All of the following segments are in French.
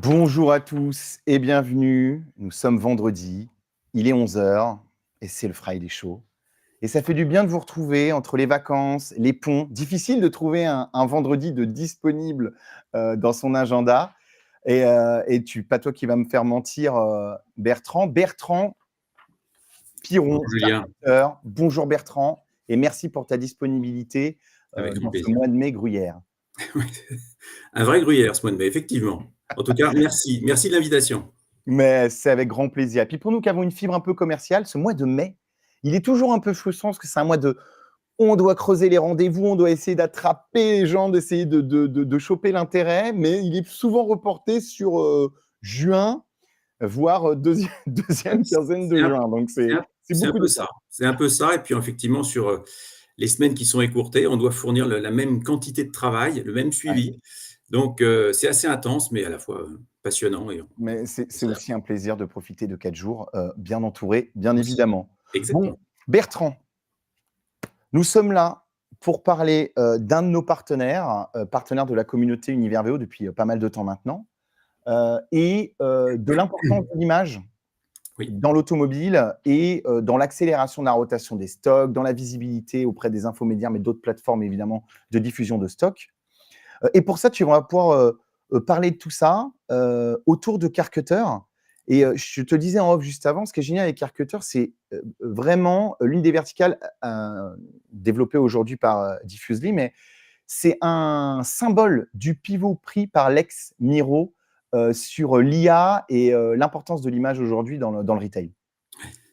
Bonjour à tous et bienvenue. Nous sommes vendredi, il est 11 heures et c'est le Friday Show. Et ça fait du bien de vous retrouver entre les vacances, les ponts. Difficile de trouver un vendredi de disponible dans son agenda. Pas toi qui vas me faire mentir, Bertrand. Bertrand Piron, Bonjour Julien, bonjour Bertrand et merci pour ta disponibilité avec grand dans ce plaisir. mois de mai gruyère. Un vrai gruyère ce mois de mai, effectivement. En tout cas, merci de l'invitation. Mais c'est avec grand plaisir. Et puis pour nous qui avons une fibre un peu commerciale, ce mois de mai, il est toujours un peu frustrant parce que c'est un mois de on doit creuser les rendez-vous, on doit essayer d'attraper les gens, d'essayer de choper l'intérêt, mais il est souvent reporté sur juin, voire deuxième quinzaine de C'est un juin. Donc c'est c'est un beaucoup peu de temps. ça. C'est un peu ça et puis effectivement sur, les semaines qui sont écourtées, on doit fournir le la même quantité de travail, le même Ouais. suivi. Donc c'est assez intense, mais à la fois, passionnant et Mais on c'est s'adapte aussi un plaisir de profiter de 4 jours bien entourés, bien aussi. évidemment. Bon, Exactement. Bertrand, nous sommes là pour parler d'un de nos partenaires, partenaire de la communauté Univers VO depuis pas mal de temps maintenant, de l'importance de l'image Oui. dans l'automobile dans l'accélération de la rotation des stocks, dans la visibilité auprès des infomédiaires, mais d'autres plateformes évidemment de diffusion de stocks. Et pour ça, tu vas pouvoir parler de tout ça autour de Carcutter. Et je te disais en off juste avant, ce qui est génial avec Carcutter, c'est vraiment l'une des verticales développées aujourd'hui par Diffusely, mais c'est un symbole du pivot pris par Lex Miro sur l'IA et l'importance de l'image aujourd'hui dans le retail.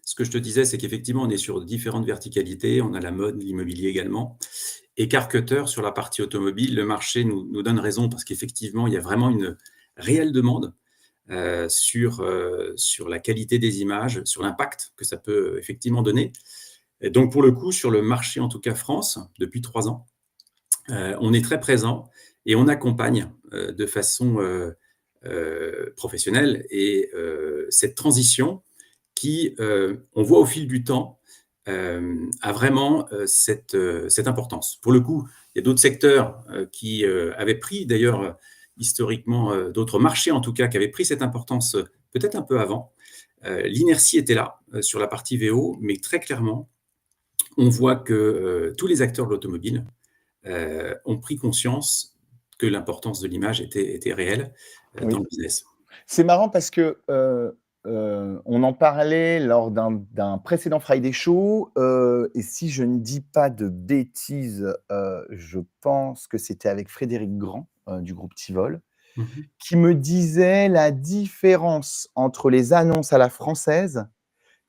Ce que je te disais, c'est qu'effectivement, on est sur différentes verticalités. On a la mode, l'immobilier également. Et Carcutter, sur la partie automobile, le marché nous donne raison parce qu'effectivement, il y a vraiment une réelle demande sur la qualité des images, sur l'impact que ça peut effectivement donner. Et donc, pour le coup, sur le marché, en tout cas France, depuis 3 ans, on est très présent et on accompagne de façon professionnelle et cette transition qui, on voit au fil du temps, a vraiment cette importance. Pour le coup, il y a d'autres secteurs qui avaient pris d'ailleurs historiquement, d'autres marchés en tout cas, qui avaient pris cette importance peut-être un peu avant. L'inertie était là sur la partie VO, mais très clairement, on voit que tous les acteurs de l'automobile ont pris conscience que l'importance de l'image était réelle dans Oui. le business. C'est marrant parce que, on en parlait lors d'un précédent Friday Show, et si je ne dis pas de bêtises, je pense que c'était avec Frédéric Grand, du groupe Tivol, Mmh. qui me disait la différence entre les annonces à la française,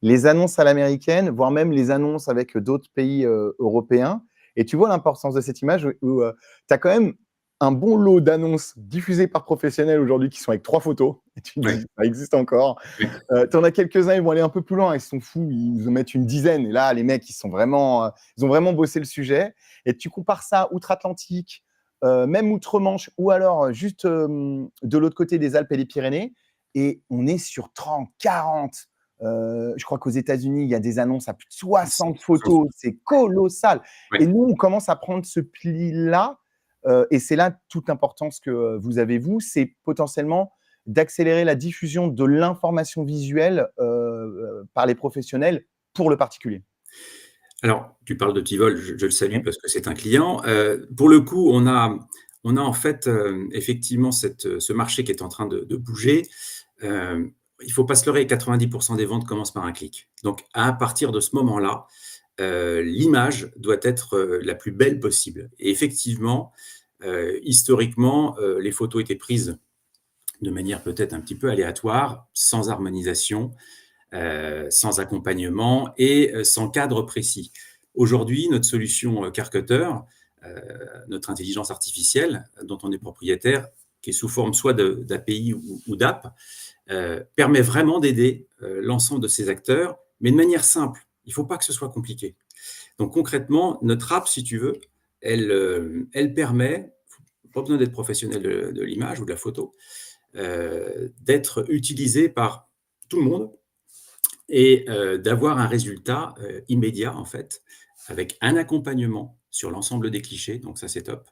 les annonces à l'américaine, voire même les annonces avec d'autres pays, européens. Et tu vois l'importance de cette image où, tu as quand même un bon lot d'annonces diffusées par professionnels aujourd'hui qui sont avec 3 photos et tu te Ouais, dis: «Ça existe encore». ouais. Tu en as quelques-uns, ils vont aller un peu plus loin, ils sont fous, ils en mettent une dizaine et là, les mecs, ils ont vraiment bossé le sujet et tu compares ça outre-Atlantique, même outre-Manche ou alors juste, de l'autre côté des Alpes et des Pyrénées et on est sur 30, 40. Je crois qu'aux États-Unis, il y a des annonces à plus de 60 photos, c'est colossal. Et Ouais. nous, on commence à prendre ce pli-là, et c'est là toute l'importance que vous avez, vous, c'est potentiellement d'accélérer la diffusion de l'information visuelle par les professionnels pour le particulier. Alors, tu parles de Tivol, je le salue Oui, parce que c'est un client. Pour le coup, on a en fait, effectivement ce marché qui est en train de bouger. Il faut pas se leurrer, 90 des ventes commencent par un clic. Donc à partir de ce moment-là, l'image doit être, la plus belle possible et effectivement, historiquement, les photos étaient prises de manière peut-être un petit peu aléatoire, sans harmonisation, sans accompagnement et sans cadre précis. Aujourd'hui, notre solution Carcutter, notre intelligence artificielle dont on est propriétaire, qui est sous forme soit d'API ou d'app, permet vraiment d'aider l'ensemble de ces acteurs, mais de manière simple. Il ne faut pas que ce soit compliqué. Donc concrètement, notre app, si tu veux, elle permet, pas besoin d'être professionnel de l'image ou de la photo, d'être utilisée par tout le monde et d'avoir un résultat immédiat en fait, avec un accompagnement sur l'ensemble des clichés, donc ça c'est top,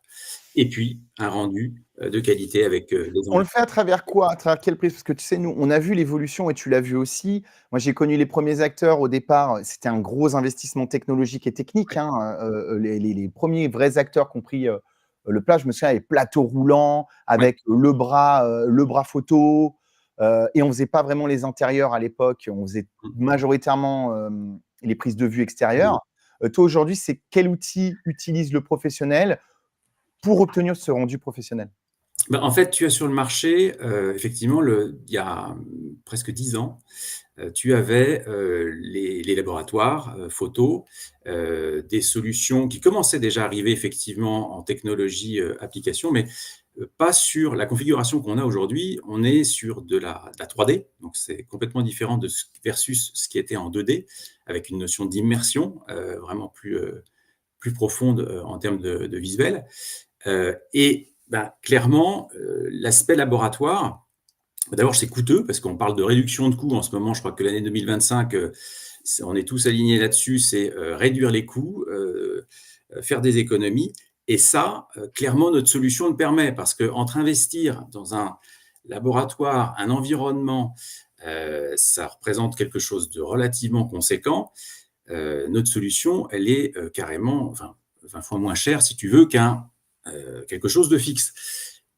et puis un rendu de qualité avec les On le envies. fait à travers quoi? À travers quelle prise? Parce que tu sais, nous, on a vu l'évolution et tu l'as vu aussi. Moi, j'ai connu les premiers acteurs au départ, c'était un gros investissement technologique et technique, Ouais. hein, les premiers vrais acteurs qui ont pris, le plat, je me souviens, les plateaux roulants Ouais. avec le bras photo, et on faisait pas vraiment les intérieurs à l'époque, on faisait Mmh. majoritairement, les prises de vue Oui. extérieures. Toi, aujourd'hui, c'est quel outil utilise le professionnel pour obtenir ce rendu professionnel? Bah, en fait, tu as sur le marché, effectivement, il y a presque 10 ans, tu avais les laboratoires photo, des solutions qui commençaient déjà à arriver effectivement en technologie application, mais pas sur la configuration qu'on a aujourd'hui. On est sur de la 3D, donc c'est complètement différent versus ce qui était en 2D, avec une notion d'immersion vraiment plus profonde en termes de visuel. Et ben, clairement, l'aspect laboratoire, d'abord, c'est coûteux parce qu'on parle de réduction de coûts en ce moment. Je crois que l'année 2025, on est tous alignés là-dessus, c'est réduire les coûts, faire des économies. Et ça, clairement, notre solution le permet parce qu'entre investir dans un laboratoire, un environnement, ça représente quelque chose de relativement conséquent. Notre solution, elle est carrément 20 fois moins chère, si tu veux, quelque chose de fixe.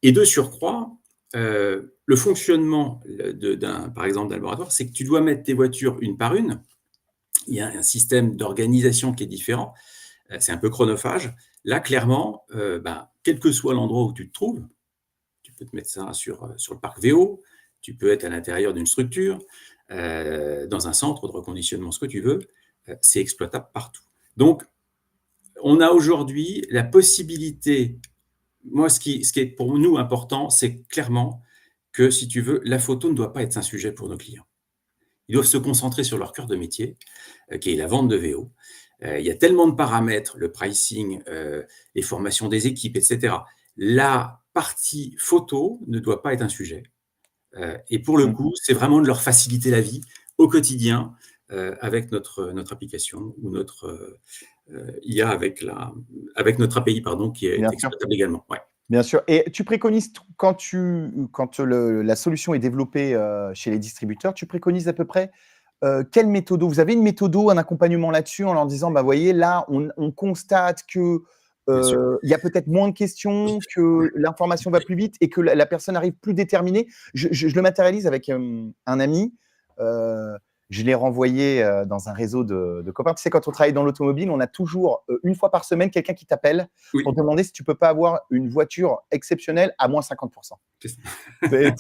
Et de surcroît, le fonctionnement par exemple, d'un laboratoire, c'est que tu dois mettre tes voitures une par une. Il y a un système d'organisation qui est différent. C'est un peu chronophage. Là, clairement, quel que soit l'endroit où tu te trouves, tu peux te mettre ça sur le parc VO, tu peux être à l'intérieur d'une structure, dans un centre de reconditionnement, ce que tu veux, c'est exploitable partout. Donc, on a aujourd'hui la possibilité. Moi, ce qui est pour nous important, c'est clairement que, si tu veux, la photo ne doit pas être un sujet pour nos clients. Ils doivent se concentrer sur leur cœur de métier, qui est la vente de VO. Il y a tellement de paramètres, le pricing, les formations des équipes, etc. La partie photo ne doit pas être un sujet. Et pour le Mmh. coup, c'est vraiment de leur faciliter la vie au quotidien avec notre application ou notre IA avec notre API, pardon, qui est Bien sûr. exploitable également. Ouais. Bien sûr, et tu préconises quand la solution est développée, chez les distributeurs, tu préconises à peu près, quelle méthodo? Vous avez une méthodo, un accompagnement là-dessus en leur disant: «Bah, voyez, là, on constate que, Bien sûr. il y a peut-être moins de questions, que l'information va plus vite et que la personne arrive plus déterminée». Je le matérialise avec, un ami, heu, je l'ai renvoyé, dans un réseau de copains. Tu sais, quand on travaille dans l'automobile, on a toujours, 1 fois par semaine, quelqu'un qui t'appelle pour Oui, te demander si tu peux pas avoir une voiture exceptionnelle à moins 50. c'est ça. C'est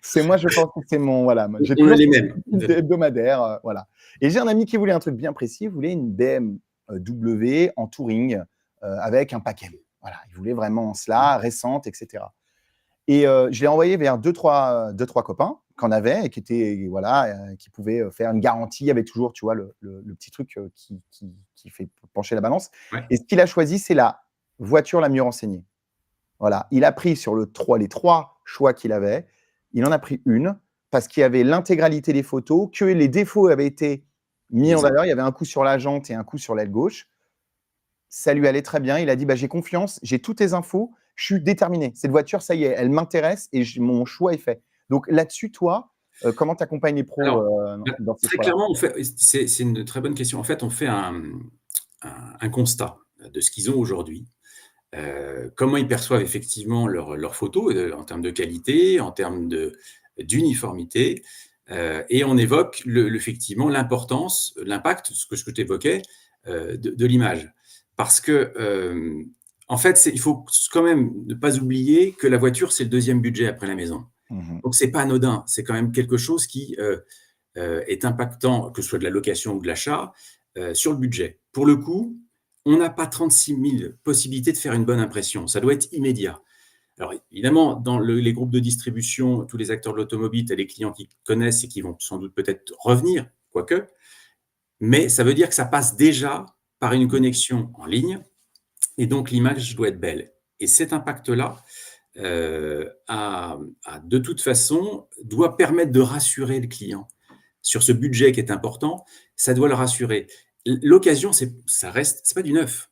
c'est moi, je pense que c'est mon voilà, moi, j'ai On a toujours les ce mêmes. sollicitude hebdomadaire, voilà. Et j'ai un ami qui voulait un truc bien précis, il voulait une BMW en touring, avec un pack M. Voilà, il voulait vraiment cela, récente et cetera. Et je l'ai envoyé vers deux trois copains qu'on avait et qui étaient voilà, qui pouvaient, faire une garantie. Il y avait toujours, tu vois, le petit truc, qui fait pencher la balance. Ouais. Et ce qu'il a choisi, c'est la voiture la mieux renseignée. Voilà, il a pris sur les 3 choix qu'il avait, il en a pris une parce qu'il y avait l'intégralité des photos, que les défauts avaient été mis en Lisa. valeur. Il y avait un coup sur la jante et un coup sur l'aile gauche. Ça lui allait très bien. Il a dit: «Bah, j'ai confiance, j'ai toutes tes infos, je suis déterminé. Cette voiture, ça y est, elle m'intéresse et mon choix est fait». Donc là-dessus, toi, comment tu accompagnes les pros, Alors, dans ces très choix-là? clairement, c'est une très bonne question. En fait, on fait un constat de ce qu'ils ont aujourd'hui, comment ils perçoivent effectivement leurs photos, en termes de qualité, en termes d'uniformité, et on évoque effectivement l'importance, l'impact, ce que tu évoquais, de l'image. Parce que, en fait, il faut quand même ne pas oublier que la voiture, c'est le deuxième budget après la maison. Mmh. Donc c'est pas anodin, c'est quand même quelque chose qui, est impactant, que ce soit de la location ou de l'achat, sur le budget. Pour le coup, on n'a pas 36 000 possibilités de faire une bonne impression. Ça doit être immédiat. Alors évidemment, dans les groupes de distribution, tous les acteurs de l'automobile, tu as les clients qui connaissent et qui vont sans doute peut-être revenir, quoique, mais ça veut dire que ça passe déjà par une connexion en ligne et donc l'image doit être belle. Et cet impact-là, de toute façon, doit permettre de rassurer le client sur ce budget qui est important, ça doit le rassurer. L'occasion, ça reste, c'est pas du neuf.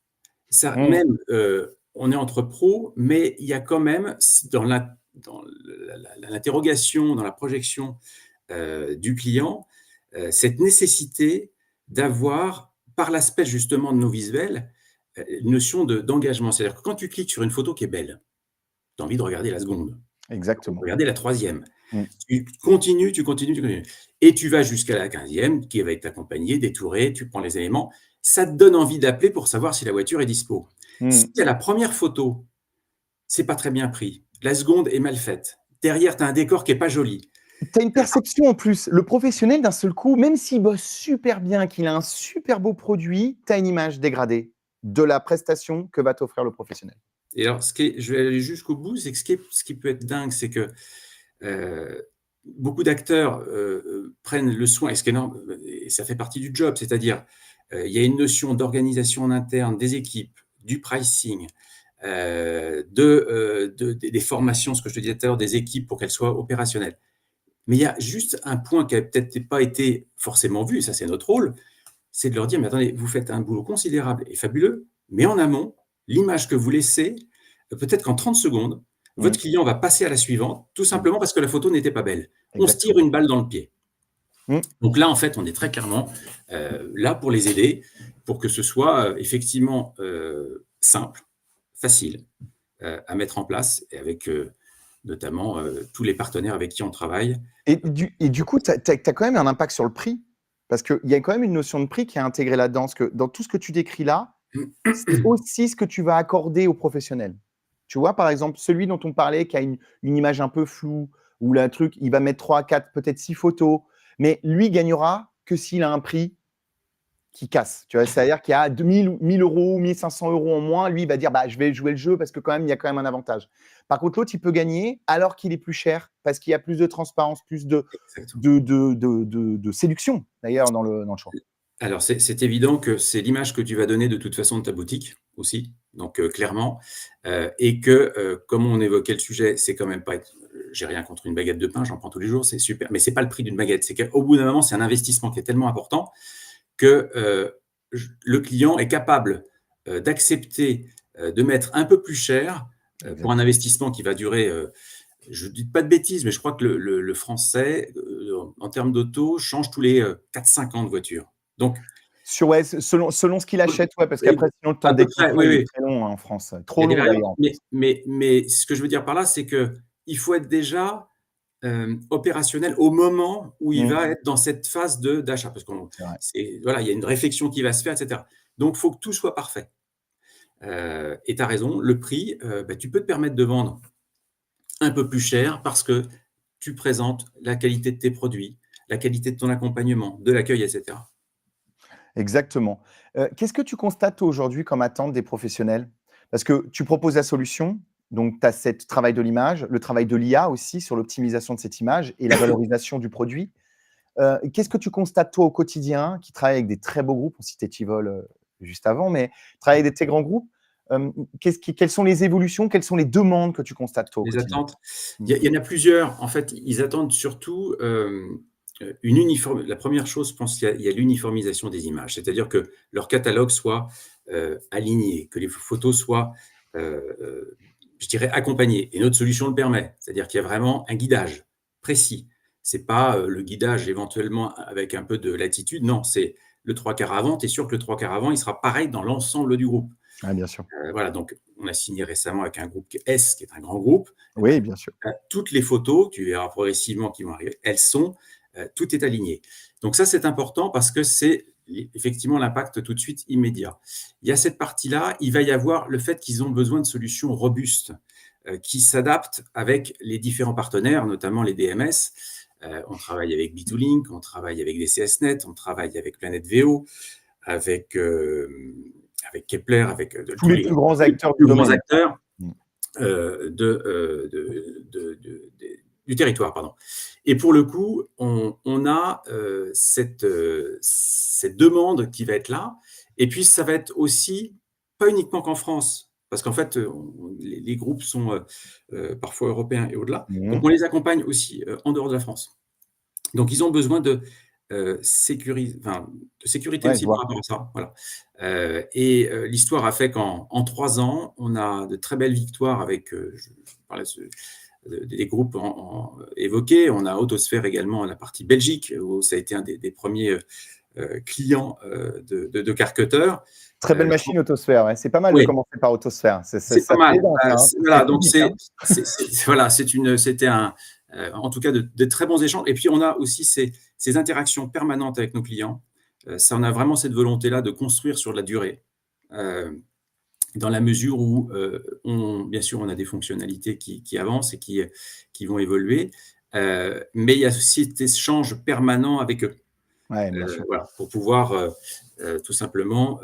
Ça, Mmh. même, on est entre pros, mais il y a quand même, dans l'interrogation, dans la projection du client, cette nécessité d'avoir, par l'aspect justement de nos visuels, une notion d'engagement. C'est-à-dire que quand tu cliques sur une photo qui est belle, tu as envie de regarder la seconde, Exactement. regarder la troisième. Mm. Tu continues, tu continues, tu continues. Et tu vas jusqu'à la 15e, qui va être accompagnée, détourée, tu prends les éléments. Ça te donne envie d'appeler pour savoir si la voiture est dispo. Si à la première photo, c'est pas très bien pris, la seconde est mal faite, derrière, tu as un décor qui est pas joli. Tu as une perception en plus. Le professionnel, d'un seul coup, même s'il bosse super bien, qu'il a un super beau produit, tu as une image dégradée de la prestation que va t'offrir le professionnel. Et alors, je vais aller jusqu'au bout, c'est que ce qui peut être dingue, c'est que beaucoup d'acteurs prennent le soin, et ce qui est énorme, et ça fait partie du job, c'est-à-dire il y a une notion d'organisation en interne des équipes, du pricing, des formations, ce que je te disais tout à l'heure, des équipes pour qu'elles soient opérationnelles. Mais il y a juste un point qui n'a peut-être pas été forcément vu, et ça c'est notre rôle, c'est de leur dire, mais attendez, vous faites un boulot considérable et fabuleux, mais en amont, l'image que vous laissez, peut-être qu'en 30 secondes, votre client va passer à la suivante, tout simplement parce que la photo n'était pas belle. On se tire une balle dans le pied. Donc là, en fait, on est très clairement là pour les aider, pour que ce soit effectivement simple, facile à mettre en place, et avec notamment tous les partenaires avec qui on travaille. Et du coup, tu as quand même un impact sur le prix, parce qu'il y a quand même une notion de prix qui est intégrée là-dedans. Parce que dans tout ce que tu décris là, c'est aussi ce que tu vas accorder aux professionnels. Tu vois, par exemple, celui dont on parlait, qui a une image un peu floue, ou le truc, il va mettre 3, 4, peut-être 6 photos, mais lui gagnera que s'il a un prix qui casse. Tu vois, c'est-à-dire qu'il y a 1000 euros, 1500 euros en moins, lui, il va dire bah, je vais jouer le jeu parce que quand même, il y a quand même un avantage. Par contre, l'autre, il peut gagner alors qu'il est plus cher parce qu'il y a plus de transparence, plus de séduction, d'ailleurs, dans le choix. Alors, c'est évident que c'est l'image que tu vas donner de toute façon de ta boutique aussi, donc clairement, et que, comme on évoquait le sujet, c'est quand même pas, j'ai rien contre une baguette de pain, j'en prends tous les jours, c'est super, mais c'est pas le prix d'une baguette, c'est qu'au bout d'un moment, c'est un investissement qui est tellement important que le client est capable d'accepter de mettre un peu plus cher pour un investissement qui va durer, je ne dis pas de bêtises, mais je crois que le Français, en termes d'auto, change tous les 4-5 ans de voiture. Donc, ouais, selon ce qu'il achète, ouais, parce qu'après, sinon, le temps d'équipement est très long en France. Trop long, d'ailleurs. Mais ce que je veux dire par là, c'est qu'il faut être déjà opérationnel au moment où il va être dans cette phase d'achat. Parce qu'il voilà, y a une réflexion qui va se faire, etc. Donc, il faut que tout soit parfait. Et tu as raison, le prix, tu peux te permettre de vendre un peu plus cher parce que tu présentes la qualité de tes produits, la qualité de ton accompagnement, de l'accueil, etc. Exactement. Qu'est-ce que tu constates aujourd'hui comme attente des professionnels? Parce que tu proposes la solution, donc tu as ce travail de l'image, le travail de l'IA aussi sur l'optimisation de cette image et la valorisation du produit. Qu'est-ce que tu constates toi au quotidien, qui travaille avec des très beaux groupes? On citait Tivol juste avant, mais travaille avec des très grands groupes. Quelles sont les évolutions, quelles sont les demandes que tu constates toi au Les quotidien? attentes, il y en a plusieurs. En fait, ils attendent surtout la première chose, je pense qu'il y a l'uniformisation des images, c'est-à-dire que leur catalogue soit aligné, que les photos soient, je dirais, accompagnées. Et notre solution le permet, c'est-à-dire qu'il y a vraiment un guidage précis. C'est pas le guidage éventuellement avec un peu de latitude, non, c'est le 3/4 avant, tu es sûr que le 3/4 avant, il sera pareil dans l'ensemble du groupe. Ah, bien sûr. Voilà, donc on a signé récemment avec un groupe S, qui est un grand groupe. Oui, bien sûr. Toutes les photos, tu verras progressivement qui vont arriver, elles sont, tout est aligné. Donc ça, c'est important parce que c'est effectivement l'impact tout de suite immédiat. Il y a cette partie-là, il va y avoir le fait qu'ils ont besoin de solutions robustes qui s'adaptent avec les différents partenaires, notamment les DMS. On travaille avec B2Link, on travaille avec DCSNet, on travaille avec Planète VO, avec Kepler, avec tous les plus grands acteurs du domaine. Du territoire, pardon. Et pour le coup, on a cette demande qui va être là. Et puis, ça va être aussi, pas uniquement qu'en France, parce qu'en fait, les groupes sont parfois européens et au-delà. Donc, on les accompagne aussi en dehors de la France. Donc, ils ont besoin de sécurité Ouais, je aussi par vois. rapport à ça, voilà. L'histoire a fait qu'en 3 ans, on a de très belles victoires avec, je parlais des groupes évoqués. On a Autosphère également, la partie Belgique, où ça a été un des premiers clients de Carcutter. Très belle Je pense machine Autosphère, ouais. C'est pas mal de oui, commencer par Autosphère. Ça c'est pas ça mal. fait danse, hein. C'est Voilà, donc pudique, hein. voilà, c'était en tout cas de très bons échanges. Et puis on a aussi ces interactions permanentes avec nos clients. Ça, on a vraiment cette volonté-là de construire sur la durée, dans la mesure où, bien sûr, on a des fonctionnalités qui avancent et qui vont évoluer, mais il y a aussi cet échange permanent avec eux. Ouais, bien sûr. Voilà, pour pouvoir, tout simplement,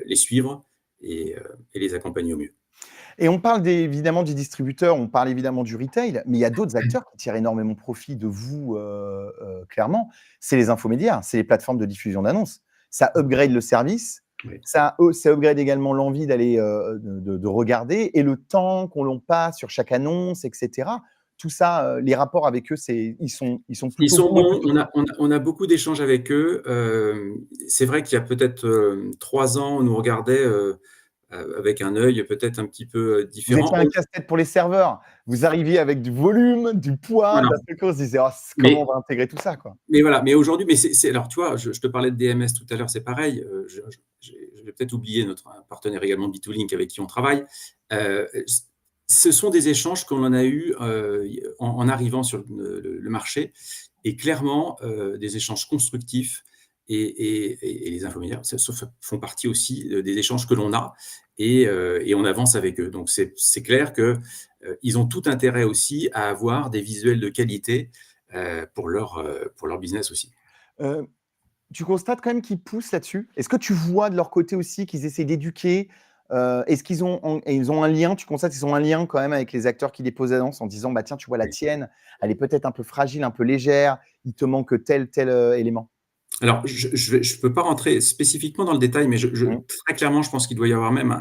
les suivre et les accompagner au mieux. Et on parle évidemment du distributeur, on parle évidemment du retail, mais il y a d'autres acteurs qui tirent énormément profit de vous, clairement. C'est les infomédiaires, c'est les plateformes de diffusion d'annonces. Ça upgrade le service, Oui. ça upgrade également l'envie d'aller, de regarder et le temps qu'on l'on passe sur chaque annonce et cetera. Tout ça, les rapports avec eux, ils sont Ils plutôt sont bons et bons, plutôt on a beaucoup d'échanges avec eux. C'est vrai qu'il y a peut-être, 3 ans, on nous regardait, avec un œil peut-être un petit peu, vous différent. étiez un casse-tête pour les serveurs. Vous arriviez avec du volume, du poids, Voilà, d'un seul coup on se disait: «Oh, comment on mais va intégrer tout ça, quoi?» mais voilà, mais aujourd'hui, mais alors, tu vois, je te parlais de DMS tout à l'heure, c'est pareil, je vais peut-être oublier notre partenaire également B2Link avec qui on travaille. Ce sont des échanges qu'on en a eu, en arrivant sur le marché, et clairement, des échanges constructifs, et les infomédiaires, ça font partie aussi, des échanges que l'on a, et on avance avec eux. Donc c'est clair que, ils ont tout intérêt aussi à avoir des visuels de qualité, pour leur business aussi. Heu, Tu constates quand même qu'ils poussent là-dessus? Est-ce que tu vois de leur côté aussi qu'ils essaient d'éduquer? Est-ce qu'ils ont un lien? Tu constates qu'ils ont un lien quand même avec les acteurs qui déposent l'annonce en disant: «Bah, tiens, tu vois la Oui. tienne, elle est peut-être un peu fragile, un peu légère, il te manque tel, élément». Alors, je peux pas rentrer spécifiquement dans le détail, mais Mmh. très clairement, je pense qu'il doit y avoir même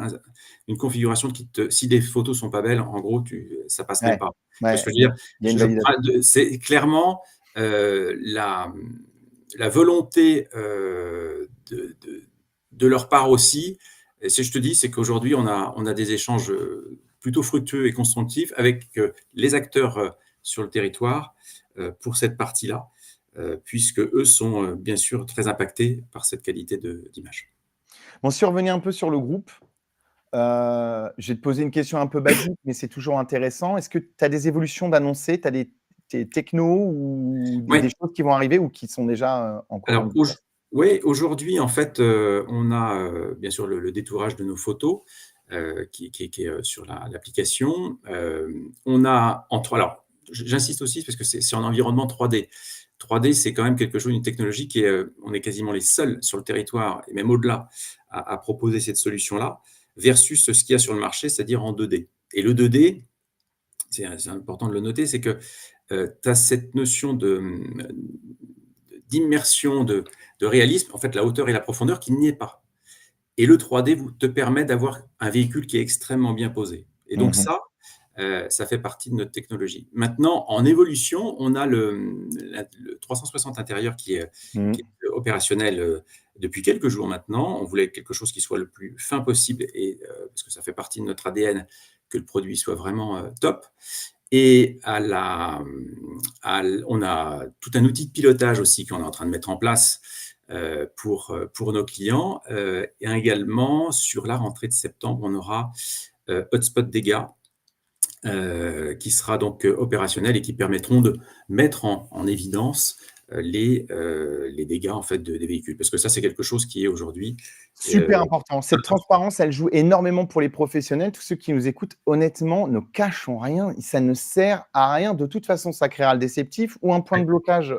une configuration si des photos sont pas belles, en gros, ça passe même Ouais, pas. Tu vois ce ouais, que je veux dire? il y a une validation. C'est clairement, la volonté, de leur part aussi. Et si je te dis, c'est qu'aujourd'hui, on a des échanges, plutôt fructueux et constructifs avec, les acteurs, sur le territoire, pour cette partie-là, puisque eux sont, bien sûr très impactés par cette qualité d'image. Bon, si on revenait un peu sur le groupe, je vais te poser une question un peu basique, mais c'est toujours intéressant. Est-ce que tu as des évolutions d'annoncer? Tu as des technos ou des Ouais, choses qui vont arriver ou qui sont déjà, en cours de alors mise en place? ouais, aujourd'hui, en fait, on a, bien sûr le détourage de nos photos, qui est, sur l'application. On a alors, j'insiste aussi parce que c'est en environnement 3D. 3D, c'est quand même quelque chose, une technologie on est quasiment les seuls sur le territoire et même au-delà à proposer cette solution-là, versus ce qu'il y a sur le marché, c'est-à-dire en 2D. Et le 2D, c'est important de le noter, c'est que, tu as cette notion d'immersion, de réalisme, en fait, la hauteur et la profondeur qui n'y est pas. Et le 3D te permet d'avoir un véhicule qui est extrêmement bien posé. Et donc Mmh. ça fait partie de notre technologie. Maintenant, en évolution, on a le 360 intérieur qui Mmh. est opérationnel, depuis quelques jours maintenant. On voulait quelque chose qui soit le plus fin possible, et parce que ça fait partie de notre ADN, que le produit soit vraiment, top. Et on a tout un outil de pilotage aussi qu'on est en train de mettre en place, pour nos clients. Et également, sur la rentrée de septembre, on aura, Hotspot Dégâts, qui sera donc, opérationnel, et qui permettront de mettre en évidence, les dégâts, en fait, des véhicules. Parce que ça, c'est quelque chose qui est aujourd'hui, Super important. Cette transparence, elle joue énormément pour les professionnels. Tous ceux qui nous écoutent, honnêtement, ne cachons rien. Ça ne sert à rien. De toute façon, ça créera le déceptif ou un point de blocage,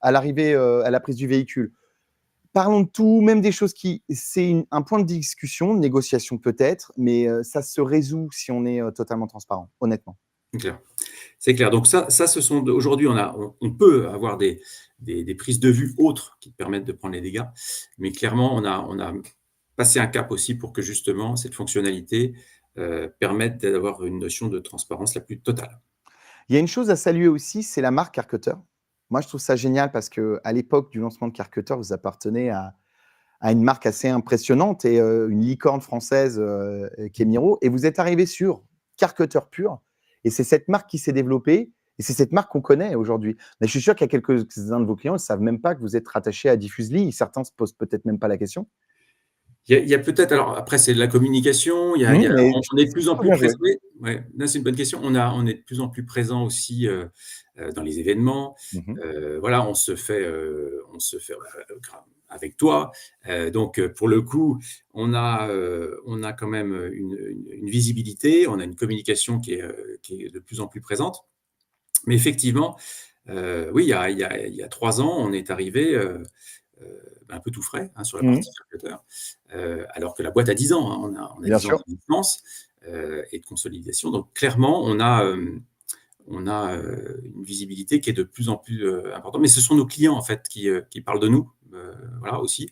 à l'arrivée, à la prise du véhicule. Parlons de tout, même des choses un point de discussion, de négociation peut-être, mais ça se résout si on est, totalement transparent, honnêtement. c'est clair. C'est clair. Donc ce sont aujourd'hui, on peut avoir des prises de vue autres qui te permettent de prendre les dégâts, mais clairement, on a passé un cap aussi pour que justement cette fonctionnalité, permette d'avoir une notion de transparence la plus totale. Il y a une chose à saluer aussi, c'est la marque Aircutter. moi, je trouve ça génial parce qu'à l'époque du lancement de Carcutter, vous appartenez à une marque assez impressionnante et une licorne française qui est Miro. Et vous êtes arrivé sur Carcutter Pur. Et c'est cette marque qui s'est développée. Et c'est cette marque qu'on connaît aujourd'hui. Mais je suis sûr qu'il y a quelques-uns de vos clients qui ne savent même pas que vous êtes rattaché à Diffusely. Certains ne se posent peut-être même pas la question. Il y a peut-être, alors après, c'est de la communication, Mais on est de plus en c'est plus bien joué. présent. Ouais, là, c'est une bonne question. On est de plus en plus présent aussi dans les événements. Mhm. Voilà, on se fait avec toi. Donc, pour le coup, on a quand même une visibilité, on a une communication qui est de plus en plus présente. Mais effectivement, oui, il y a 3 ans, on est arrivé un peu tout frais sur la Mhm. partie Carcutter, alors que la boîte a 10 ans. On a Bien 10 ans sûr. d'existence et de consolidation. Donc, clairement, on a une visibilité qui est de plus en plus importante. Mais ce sont nos clients, en fait, qui parlent de nous, voilà, aussi.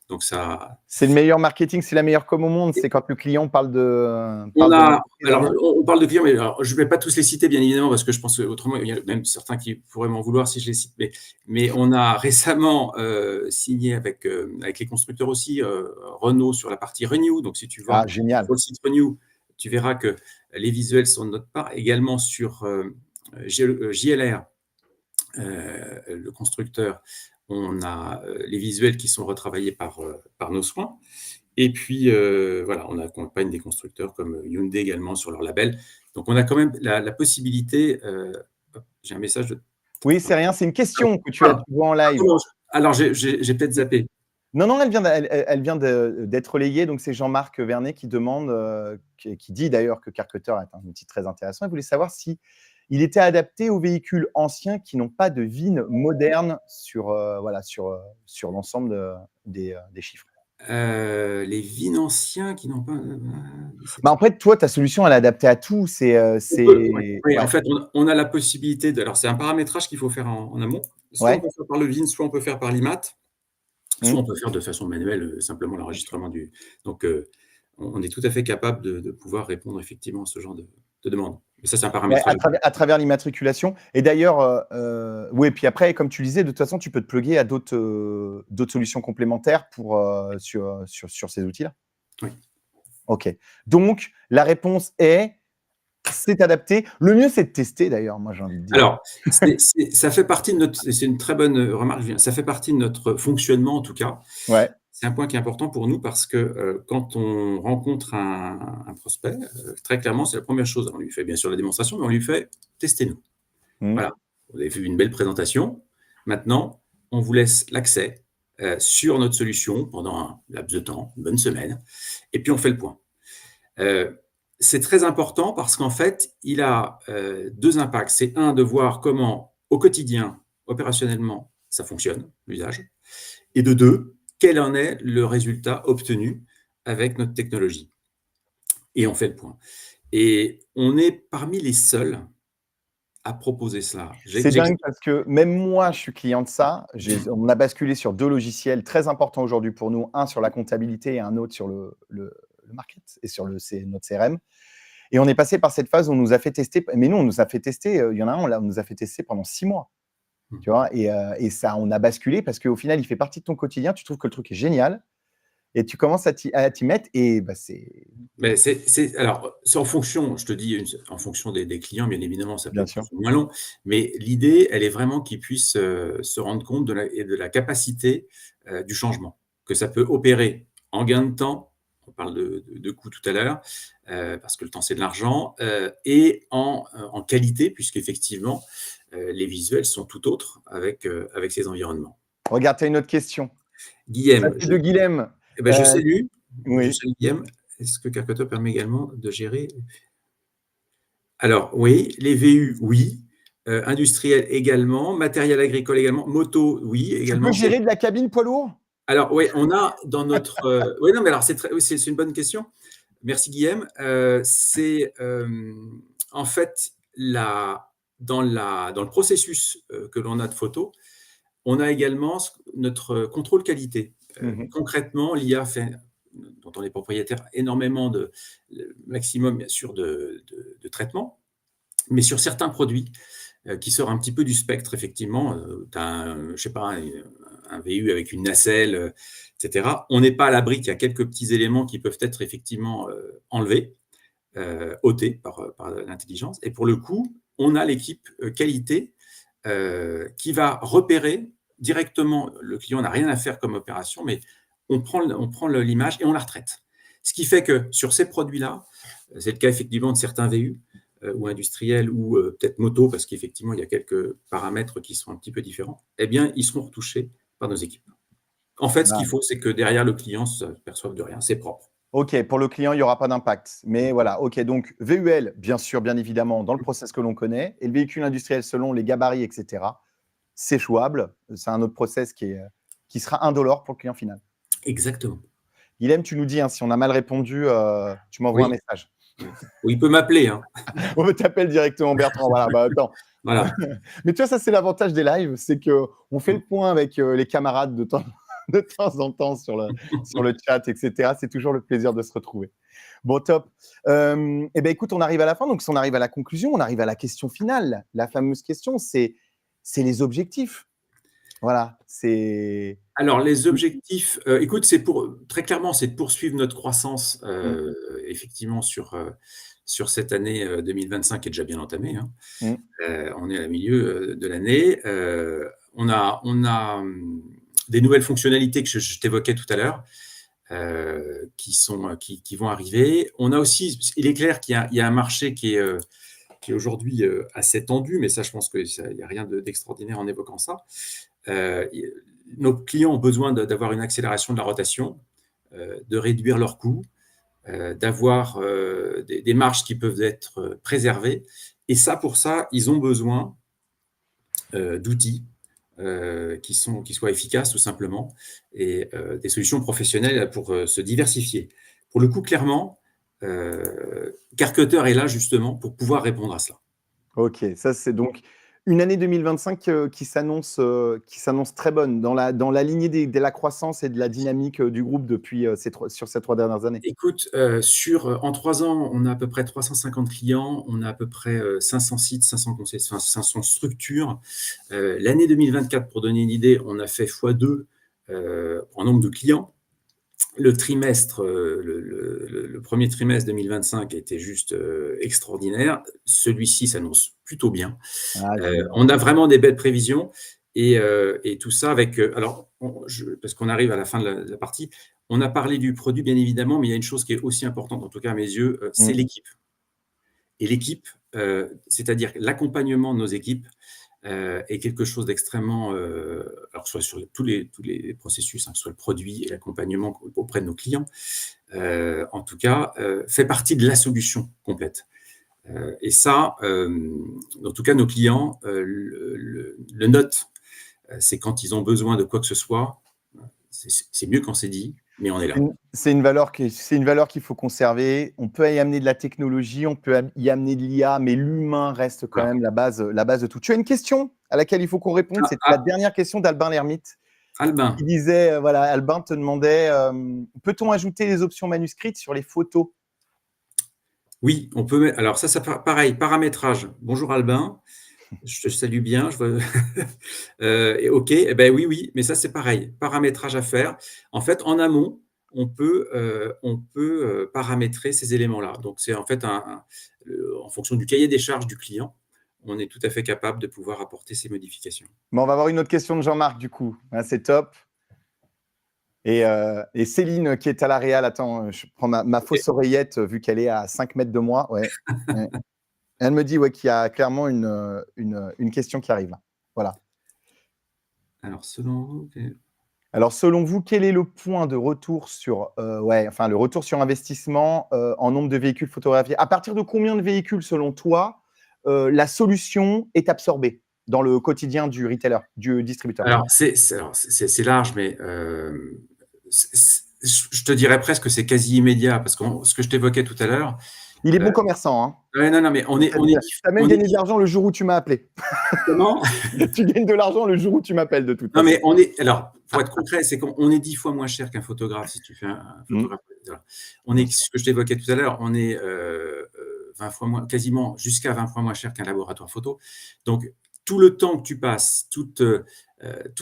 Donc, ça… C'est le meilleur marketing, c'est la meilleure com au monde. C'est quand le client On parle de a, l'entreprise alors, avant. on parle de clients, mais alors, je ne vais pas tous les citer, bien évidemment, parce que je pense qu'autrement, il y a même certains qui pourraient m'en vouloir si je les cite. Mais on a récemment signé avec les constructeurs aussi, Renault sur la partie Renew. Donc, si tu vas Ah, génial. sur le site Renew, tu verras que les visuels sont de notre part. Également sur JLR, le constructeur, on a les visuels qui sont retravaillés par nos soins. Et puis, voilà, on accompagne des constructeurs comme Hyundai également sur leur label. Donc, on a quand même la possibilité… j'ai un message de… Oui, c'est rien, c'est une question que tu Ah, vois en live. alors, j'ai peut-être zappé. Non, non, elle vient d'être relayée. Donc, c'est Jean-Marc Vernet qui demande, qui dit d'ailleurs que Carcutter est un outil très intéressant. Il voulait savoir si il était adapté aux véhicules anciens qui n'ont pas de VIN moderne voilà, sur l'ensemble des chiffres. Les VIN anciens qui n'ont pas… Bah, en fait, toi, ta solution, elle est adaptée à tout. Oui, en Ouais, fait, on a la possibilité de… Alors, c'est un paramétrage qu'il faut faire en amont. Soit on ouais. peut faire par le VIN, soit on peut faire par l'IMAT. Soit on Mmh. peut faire de façon manuelle simplement l'enregistrement du… Donc, on est tout à fait capable de pouvoir répondre effectivement à ce genre de demande. Mais ça, c'est un Ouais, paramétrage. à travers l'immatriculation. Et d'ailleurs, oui, puis après, comme tu disais, de toute façon, tu peux te plugger à d'autres solutions complémentaires sur ces outils-là. Oui. OK. Donc, la réponse est, c'est adapté. Le mieux, c'est de tester, d'ailleurs, moi, j'ai envie de dire. Alors, ça fait partie de notre… C'est une très bonne remarque. Ça fait partie de notre fonctionnement, en tout cas. Ouais. C'est un point qui est important pour nous parce que quand on rencontre un prospect, très clairement, c'est la première chose. On lui fait bien sûr la démonstration, mais on lui fait tester nous. Mmh. Voilà. Vous avez vu une belle présentation. Maintenant, on vous laisse l'accès sur notre solution pendant un laps de temps, une bonne semaine, et puis on fait le point. C'est très important parce qu'en fait, il a 2 impacts. C'est un, de voir comment, au quotidien, opérationnellement, ça fonctionne, l'usage, et de 2, quel en est le résultat obtenu avec notre technologie. Et on fait le point. Et on est parmi les seuls à proposer cela. C'est dingue parce que même moi, je suis client de ça. On a basculé sur 2 logiciels très importants aujourd'hui pour nous. Un sur la comptabilité et un autre sur le market et sur notre CRM. Et on est passé par cette phase où on nous a fait tester. Mais nous, on nous a fait tester. Il y en a un, on nous a fait tester pendant 6 mois. Tu vois, et ça, on a basculé parce qu'au final, il fait partie de ton quotidien. Tu trouves que le truc est génial et tu commences à t'y mettre. Et bah, c'est Mais alors, c'est en fonction, je te dis, en fonction des clients, bien évidemment, ça peut bien être sûr. plus ou moins long, mais l'idée, elle est vraiment qu'ils puissent se rendre compte de la capacité du changement, que ça peut opérer en gain de temps, on parle de coût tout à l'heure, parce que le temps, c'est de l'argent, et en qualité, puisqu'effectivement, les visuels sont tout autres avec ces environnements. Regarde, tu as une autre question. Ça, Guillaume, c'est de Guilhem. eh ben, je Oui. salue Guillaume. Est-ce que Carcato permet également de gérer… Alors, oui, les VU, oui. Industriel également. Matériel agricole également. Moto, oui, Tu peux également. gérer de la cabine poids lourd? Alors, oui, on a dans notre… oui, non, mais alors, oui, c'est une bonne question. Merci, Guillaume. C'est en fait, dans le processus que l'on a de photo, on a également notre contrôle qualité. Mmh. Concrètement, l'IA fait, dont on est propriétaire, énormément maximum bien sûr de traitements, mais sur certains produits, qui sort un petit peu du spectre, effectivement. Tu as, je sais pas, un VU avec une nacelle, etc. On n'est pas à l'abri qu'il y a quelques petits éléments qui peuvent être effectivement enlevés, ôtés par l'intelligence. Et pour le coup, on a l'équipe qualité qui va repérer directement, le client n'a rien à faire comme opération, mais on prend l'image et on la retraite. Ce qui fait que sur ces produits-là, c'est le cas effectivement de certains VU ou industriels ou peut-être moto, parce qu'effectivement, il y a quelques paramètres qui sont un petit peu différents, eh bien, ils seront retouchés par nos équipes. En fait, ce qu'il faut, c'est que derrière, le client ne se perçoive de rien, c'est propre. OK, pour le client, il n'y aura pas d'impact. Mais voilà, OK, donc VUL, bien sûr, bien évidemment, dans le process que l'on connaît, et le véhicule industriel selon les gabarits, etc., c'est jouable. C'est un autre process qui sera indolore pour le client final. Exactement. Guilhem, tu nous dis, hein, si on a mal répondu, tu m'envoies un message. Oui, il peut m'appeler. Hein. On t'appelle directement, Bertrand. Voilà, bah, attends. Voilà. Mais tu vois, ça, c'est l'avantage des lives, c'est qu'on fait le point avec les camarades de temps en temps sur le chat, etc. C'est toujours le plaisir de se retrouver. Bon, top. Eh ben, écoute, on arrive à la fin. Donc, si on arrive à la conclusion, on arrive à la question finale. La fameuse question, c'est les objectifs. Voilà, c'est… Alors, les objectifs, écoute, très clairement, c'est de poursuivre notre croissance, effectivement, sur cette année 2025 qui est déjà bien entamée. Hein. On est à la milieu de l'année. On a des nouvelles fonctionnalités que je t'évoquais tout à l'heure qui vont arriver. On a aussi, il est clair qu'il y a un marché qui est aujourd'hui assez tendu, mais ça, je pense qu'il n'y a rien d'extraordinaire en évoquant ça. Nos clients ont besoin d'avoir une accélération de la rotation, de réduire leurs coûts, d'avoir des marges qui peuvent être préservées. Et ça, pour ça, ils ont besoin d'outils qui soient efficaces, tout simplement, et des solutions professionnelles pour se diversifier. Pour le coup, clairement, Carcutter est là, justement, pour pouvoir répondre à cela. OK, ça, c'est donc une année 2025 qui s'annonce très bonne dans la lignée de la croissance et de la dynamique du groupe depuis sur ces 3 dernières années. Écoute, en 3 ans, on a à peu près 350 clients, on a à peu près 500 sites, 500 conseils, enfin 500 structures. L'année 2024, pour donner une idée, on a fait x2 en nombre de clients. Le premier trimestre 2025 était juste extraordinaire. Celui-ci s'annonce plutôt bien. On a vraiment des belles prévisions et tout ça avec… alors, parce qu'on arrive à la fin de la partie, on a parlé du produit, bien évidemment, mais il y a une chose qui est aussi importante, en tout cas à mes yeux, c'est l'équipe. Et l'équipe, c'est-à-dire l'accompagnement de nos équipes, est quelque chose d'extrêmement… alors, soit sur tous les processus, hein, que ce soit le produit et l'accompagnement auprès de nos clients, en tout cas, fait partie de la solution complète. Et ça, en tout cas, nos clients le notent. C'est quand ils ont besoin de quoi que ce soit, c'est mieux quand c'est dit, mais on est là. C'est une valeur qu'il faut conserver. On peut y amener de la technologie, on peut y amener de l'IA, mais l'humain reste quand même la base de tout. Tu as une question à laquelle il faut qu'on réponde. C'était la dernière question d'Albin Lermite. Albin. Il disait, voilà, Albin te demandait, peut-on ajouter les options manuscrites sur les photos? Oui, on peut mettre… alors ça pareil, paramétrage. Bonjour Albin. Je te salue bien. OK, eh ben oui, mais ça, c'est pareil. Paramétrage à faire. En fait, en amont, on peut paramétrer ces éléments-là. Donc, c'est en fait en fonction du cahier des charges du client, on est tout à fait capable de pouvoir apporter ces modifications. Bon, on va avoir une autre question de Jean-Marc, du coup. C'est top. Et Céline, qui est à la réal, attends, je prends ma fausse oreillette, vu qu'elle est à 5 mètres de moi. Ouais. Elle me dit qu'il y a clairement une question qui arrive là. Voilà. Alors, selon vous, quel est le point de retour sur, le retour sur investissement en nombre de véhicules photographiés? À partir de combien de véhicules, selon toi, la solution est absorbée dans le quotidien du retailer, du distributeur? Alors, c'est large, mais je te dirais presque que c'est quasi immédiat, parce que ce que je t'évoquais tout à l'heure… Il est bon commerçant, hein. Ouais, non, mais on est… Tu as même gagné de l'argent le jour où tu m'as appelé. Comment? Tu gagnes de l'argent le jour où tu m'appelles, de toute façon. Non, mais alors, pour être concret, c'est qu'on est 10 fois moins cher qu'un photographe, si tu fais un photographe. Ce que je t'évoquais tout à l'heure, on est 20 fois moins, quasiment jusqu'à 20 fois moins cher qu'un laboratoire photo. Donc, tout le temps que tu passes, toute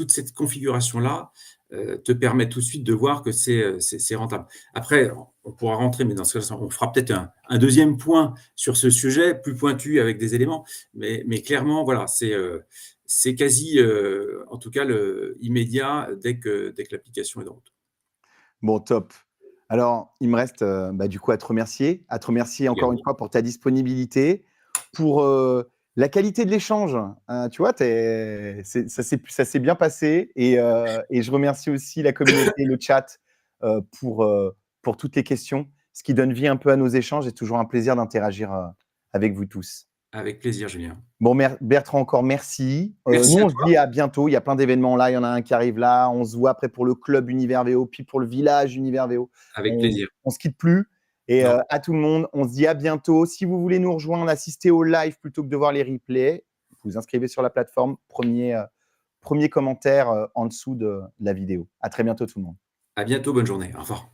cette configuration-là, te permet tout de suite de voir que c'est rentable. Après, on pourra rentrer, mais dans ce cas, on fera peut-être un deuxième point sur ce sujet, plus pointu avec des éléments. Mais clairement, voilà, c'est quasi, en tout cas, immédiat dès que l'application est de route. Bon, top. Alors, il me reste du coup à te remercier encore une fois pour ta disponibilité, pour la qualité de l'échange. Tu vois, ça s'est bien passé et je remercie aussi la communauté, le chat euh, pour, euh, pour toutes les questions, ce qui donne vie un peu à nos échanges. C'est toujours un plaisir d'interagir avec vous tous. Avec plaisir, Julien. Bon, Bertrand, encore merci. Merci Nous, à on se toi. dit à bientôt. Il y a plein d'événements là. Il y en a un qui arrive là. On se voit après pour le club Univers VO, puis pour le village Univers VO. Avec plaisir. On se quitte plus. Et Non. à tout le monde, on se dit à bientôt. Si vous voulez nous rejoindre, assister au live plutôt que de voir les replays, vous vous inscrivez sur la plateforme. Premier commentaire en dessous de la vidéo. À très bientôt tout le monde. À bientôt, bonne journée. Au revoir.